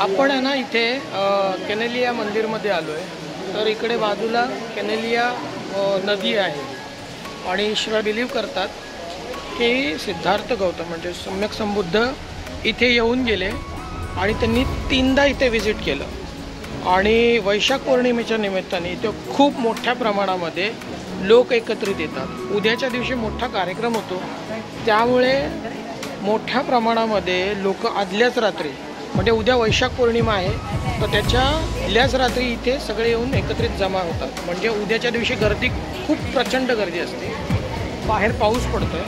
आपण आहे ना इथे कॅनेलिया मंदिरमध्ये आलो आहे। तर इकडे बाजूला कॅनेलिया नदी आहे आणि श्रद्धा बिलीव करतात की सिद्धार्थ गौतम म्हणजे सम्यक संबुद्ध इथे येऊन गेले आणि त्यांनी 3दा इथे विजिट केलं आणि वैशाख पौर्णिमेच्या निमित्ताने इथे खूप मोठ्या प्रमाणामध्ये लोक एकत्रित येतात। उद्याच्या दिवशी मोठा कार्यक्रम होतो, त्यामुळे मोठ्या प्रमाणामध्ये लोक आदल्याच रात्री म्हणजे उद्या वैशाख पौर्णिमा आहे तर त्याच्या आदल्याच रात्री इथे सगळे येऊन एकत्रित जमा होतात। म्हणजे उद्याच्या दिवशी गर्दी खूप प्रचंड गर्दी असते, बाहेर पाऊस पडतोय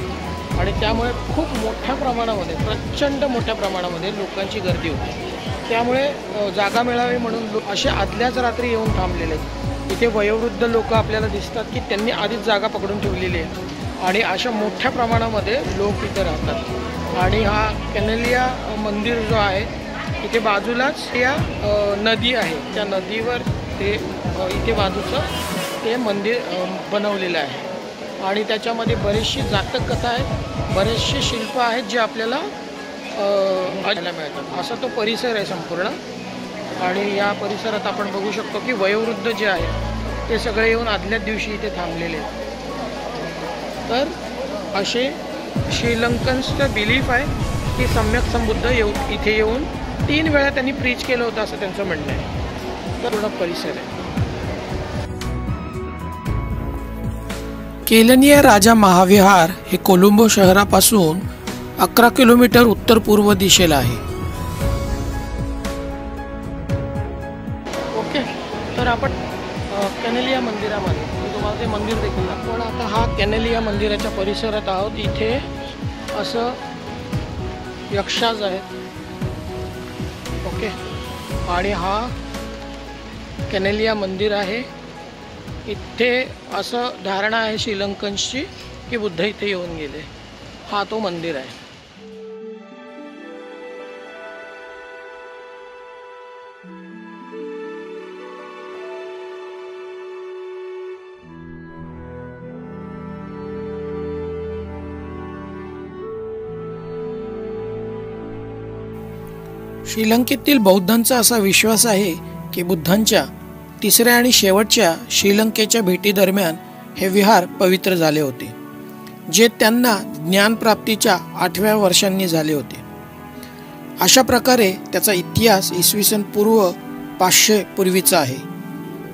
आणि त्यामुळे खूप मोठ्या प्रमाणामध्ये प्रचंड मोठ्या प्रमाणामध्ये लोकांची गर्दी होते। त्यामुळे जागा मिळावी म्हणून असे आदल्याच रात्री येऊन थांबलेले आहेत। इथे वयोवृद्ध लोक आपल्याला दिसतात की त्यांनी आधीच जागा पकडून ठेवलेली आहे आणि अशा मोठ्या प्रमाणामध्ये लोक इथे राहतात। आणि हा कॅनेलिया मंदिर जो आहे इथे बाजूलाच या नदी आहे, त्या नदीवर ते इथे बाजूचं ते मंदिर बनवलेलं आहे आणि त्याच्यामध्ये बरीचशी जातक कथा आहेत, बरेचसे शिल्प आहेत जे आपल्याला बघायला मिळतात। असा तो परिसर आहे संपूर्ण आणि या परिसरात आपण बघू शकतो की वयोवृद्ध जे आहेत ते सगळे येऊन आदल्याच दिवशी इथे थांबलेले आहेत। तर असे श्रीलंकन्सचं बिलीफ आहे की सम्यक संबुद्ध इथे येऊन 3 वेळा त्यांनी प्रीच केलं होतं असं त्यांचं म्हणणं आहे। तर पूर्ण परिसर आहे। केलनिया राजा महाविहार हे कोलंबो शहरापासून 11 किलोमीटर उत्तर पूर्व दिशेला आहे। ओके, तर आपण कॅनेलिया मंदिरामध्ये तुम्हाला ते मंदिर देखील आपण आता हा कॅनेलिया मंदिराच्या परिसरात आहोत। इथे असं यक्षाज आहेत। ओके, आणि हा कॅनेलिया मंदिर आहे। इथे असं धारणा आहे श्रीलंकन्सची की बुद्ध इथे येऊन गेले। हा तो मंदिर आहे। श्रीलंकेतील बौद्धांचा असा विश्वास आहे की बुद्धांच्या 3ऱ्या आणि शेवटच्या श्रीलंकेच्या भेटीदरम्यान हे विहार पवित्र झाले होते, जे त्यांना ज्ञानप्राप्तीच्या 8व्या वर्षांनी झाले होते। अशा प्रकारे त्याचा इतिहास इसवी पूर्व 500 पूर्वीचा आहे।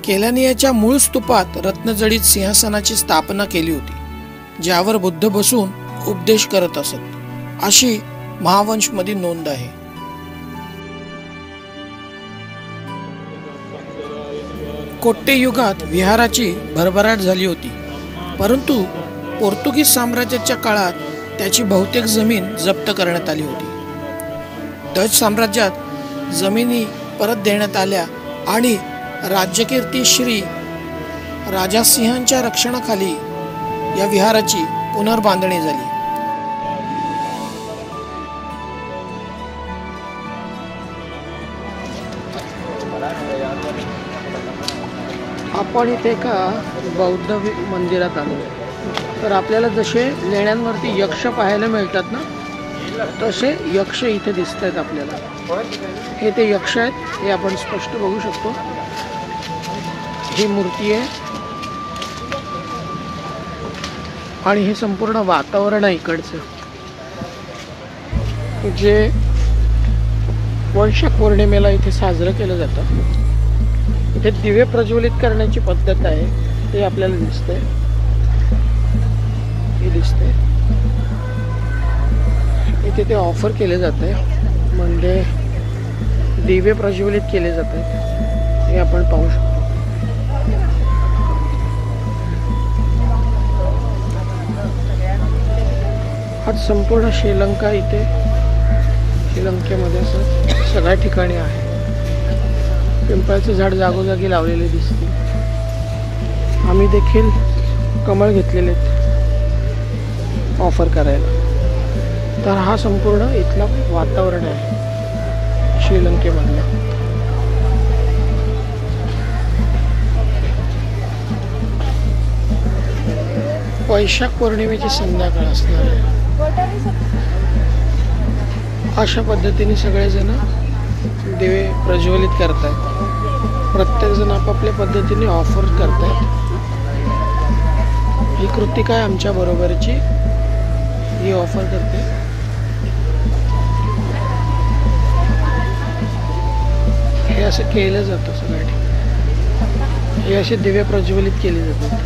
केलनियाच्या मूळ स्तूपात रत्नजडित सिंहासनाची स्थापना केली होती, ज्यावर बुद्ध बसून उपदेश करत असत अशी महावंशमध्ये नोंद आहे। कोट्टे युगात विहाराची भरभराट झाली होती, परंतु पोर्तुगीज साम्राज्याच्या काळात त्याची बहुतेक जमीन जप्त करण्यात आली होती। डच साम्राज्यात जमिनी परत देण्यात आल्या आणि राज्यकीर्ती श्री राजासिंहांच्या रक्षणाखाली या विहाराची पुनर्बांधणी झाली। आपण इथे एका बौद्ध मंदिरात आलो, तर आपल्याला जसे लेण्यांवरती यक्ष पाहायला मिळतात ना, तसे यक्ष इथे दिसत आहेत आपल्याला। हे ते यक्ष आहेत, हे आपण स्पष्ट बघू शकतो। ही मूर्ती आहे आणि हे संपूर्ण वातावरण आहे इकडचं, जे वैशाख पौर्णिमेला इथे साजरं केलं जातं। इथे दिवे प्रज्वलित करण्याची पद्धत आहे, ते आपल्याला दिसतंय, हे दिसतंय। इथे ते ऑफर केले जाते, म्हणजे दिवे प्रज्वलित केले जातात, हे आपण पाहू शकतो। आज संपूर्ण श्रीलंका इथे श्रीलंकेमध्ये असं सगळ्या ठिकाणी आहे। पिंपळाचं झाड जागोजागी लावलेले दिसते। आम्ही देखील कमळ घेतलेले आहेत ऑफर करायला। तर हा संपूर्ण इथला वातावरण आहे श्रीलंकेमधलं। वैशाख पौर्णिमेची संध्याकाळ असणार आहे। अशा पद्धतीने सगळेजण दिवे प्रज्वलित करतायत. प्रत्येकजण आपापल्या पद्धतीने ऑफर करतायत. ही कृतिका आहे आमच्या बरोबरची, ही ऑफर करते. हे असं केलं जातं सगळ्या ठिकाणी. हे असे दिवे प्रज्वलित केले जातात.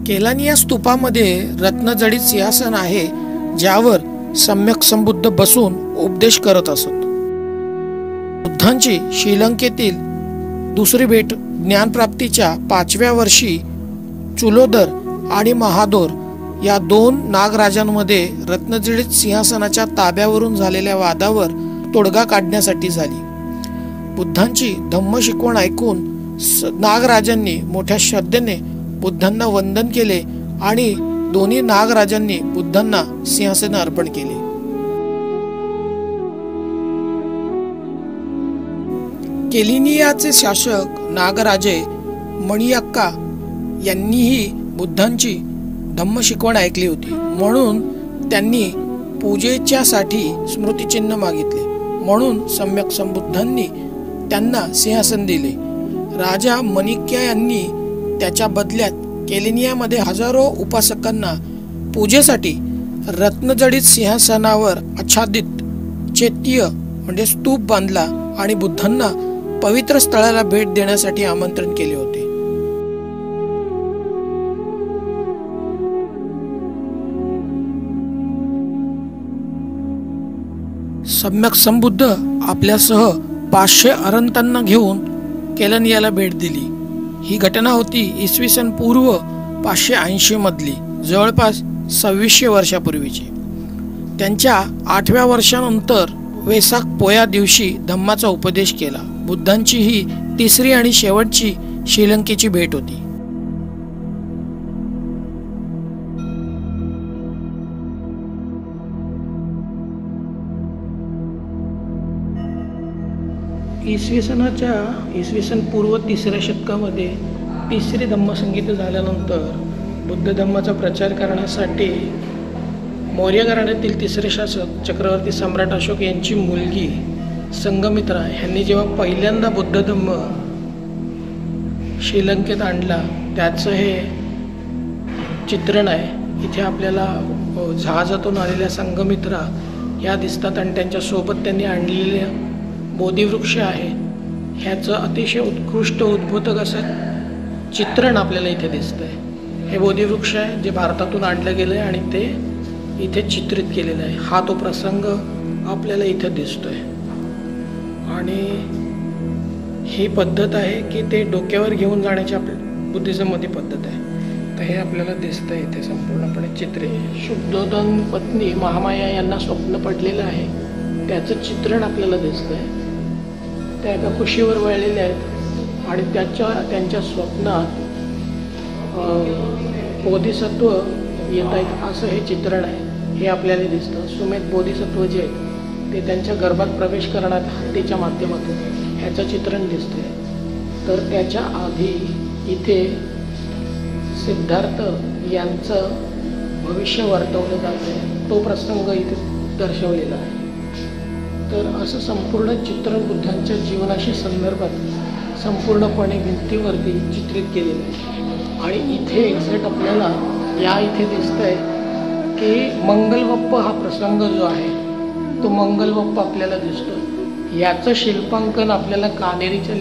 केलानी या स्तूपामध्ये रत्नजडित सिंहासन आहे, ज्यावर सम्यक संबुद्ध बसून उपदेश करत असत. बुद्धांची श्रीलंकेतील दुसरी भेट ज्ञानप्राप्तीच्या 5व्या वर्षी चुलोदर आणि महादोर या 2 नागराजांमध्ये रत्नजडित सिंहासनाच्या ताब्यावरून झालेल्या वादावर तोडगा काढण्यासाठी झाली. बुद्धांची धम्म शिकवण ऐकून नागराजांनी मोठ्या श्रद्धेने बुद्धांना वंदन केले आणि दोन्ही नागराजांनी बुद्धांना सिंहासन अर्पण केले. केलिनियाचे शासक नागराजे मणियाक्का यांनीही बुद्धांची धम्म शिकवण ऐकली होती, म्हणून त्यांनी पूजेच्यासाठी स्मृतिचिन्ह मागितले. म्हणून सम्यक संबुद्धांनी त्यांना सिंहासन दिले. राजा मणिक्या यांनी त्याच्या बदल्यात केलिनियामध्ये हजारो उपासकांना पूजेसाठी रत्नजडित सिंहासनावर आच्छादित चैत्य म्हणजे स्तूप बांधला आणि बुद्धांना पवित्र स्थळाला भेट देण्यासाठी आमंत्रण केले होते. सम्यक संबुद्ध आपल्यासह 500 अरहंतांना घेऊन केलनियाला भेट दिली. ही घटना होती इसवी सन पूर्व 580 मधली, जवळपास 2600 वर्षापूर्वीची. त्यांच्या 8व्या वर्षानंतर वेसाक पोया दिवशी धम्माचा उपदेश केला. बुद्धांची ही 3री आणि शेवटची श्रीलंकेची भेट होती. इसवी सन पूर्व 3ऱ्या शतकामध्ये 3री धम्मसंगीत झाल्यानंतर बुद्ध धम्माचा प्रचार करण्यासाठी मौर्य घराण्यातील 3रे शासक चक्रवर्ती सम्राट अशोक यांची मुलगी संघमित्रा यांनी जेव्हा पहिल्यांदा बुद्ध धम्म श्रीलंकेत आणला, त्याचं हे चित्रण आहे. इथे आपल्याला जहाजातून आलेल्या संघमित्रा ह्या दिसतात आणि त्यांच्यासोबत त्यांनी आणलेले बोधिवृक्ष आहे. ह्याचं अतिशय उत्कृष्ट उद्बोधक असं चित्रण आपल्याला इथे दिसतंय. हे बोधिवृक्ष आहे जे भारतातून आणलं गेलं आहे आणि ते इथे चित्रित केलेलं आहे. हा तो प्रसंग आपल्याला इथे दिसतोय. आणि ही पद्धत आहे की ते डोक्यावर घेऊन जाण्याची आपल्या बुद्धिझममध्ये पद्धत आहे. तर हे आपल्याला दिसतंय इथे संपूर्णपणे चित्रित. शुद्धोधन पत्नी महामाया यांना स्वप्न पडलेलं आहे, त्याचं चित्रण आपल्याला दिसतंय. त्या एका कुशीवर वळलेल्या आहेत आणि त्यांच्या स्वप्नात बोधिसत्व येत आहेत असं हे चित्रण आहे. हे आपल्याला दिसतं. सुमेध बोधिसत्व जे आहेत ते त्यांच्या गर्भात प्रवेश करण्यात हत्तीच्या माध्यमातून ह्याचं चित्रण दिसतंय. तर त्याच्या आधी इथे सिद्धार्थ यांचं भविष्य वर्तवलं जात आहे, तो प्रसंग इथे दर्शवलेला आहे. तर असं संपूर्ण चित्रण बुद्धांच्या जीवनाशी संदर्भात संपूर्णपणे भिंतीवरती चित्रित केलेलं आहे. आणि इथे एक्झॅक्ट आपल्याला या इथे दिसतंय की मंगलवप्प हा प्रसंग जो आहे तो मंगलवप्प आपल्याला दिसतो. याचं शिल्पांकन आपल्याला कानेरीच्या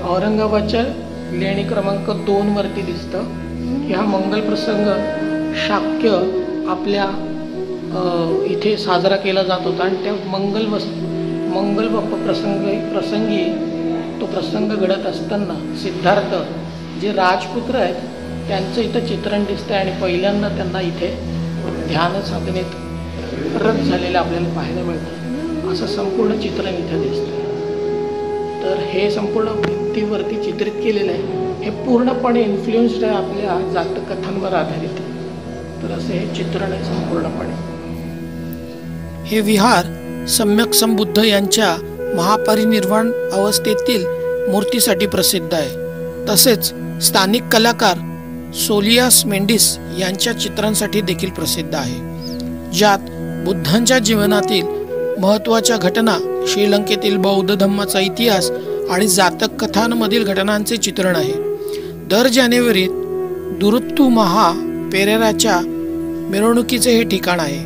औरंगाबादच्या लेणी क्रमांक 2 वरती दिसतं की हा मंगल प्रसंग शाक्य आपल्या इथे साजरा केला जात होता. आणि त्या मंगलवप्प प्रसंगी तो प्रसंग घडत असताना सिद्धार्थ जे राजपुत्र आहेत त्यांचं इथं चित्रण दिसतंय आणि पहिल्यांदा त्यांना इथे ध्यान साधनेत रत झालेलं आपल्याला पाहायला मिळतं. असं संपूर्ण चित्रण इथे दिसतं. तर हे संपूर्ण भिंतीवरती चित्रित केलेलं आहे. हे पूर्णपणे इन्फ्लुएन्स्ड आहे आपल्या जातकथांवर आधारित. तर असं हे चित्रण आहे संपूर्णपणे. हे विहार सम्यक संबुद्ध यांच्या महापरिनिर्वाण अवस्थेतील मूर्तीसाठी प्रसिद्ध आहे. तसेच स्थानिक कलाकार सोलियास मेंडिस यांच्या चित्रांसाठी देखील प्रसिद्ध आहे, ज्यात बुद्धांच्या जीवनातील महत्त्वाच्या घटना, श्रीलंकेतील बौद्ध धम्माचा इतिहास आणि जातक कथांमधील घटनांचे चित्रण आहे. दर जानेवारीत दुरुत्तू महा पेरेराच्या मिरवणुकीचे हे ठिकाण आहे.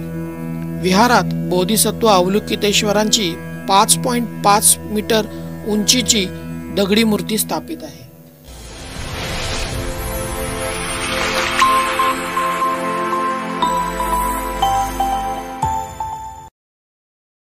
विहारात बोधिसत्व अवलोकितेश्वरांची 5.5 मीटर उंचीची दगडी मूर्ती स्थापित आहे.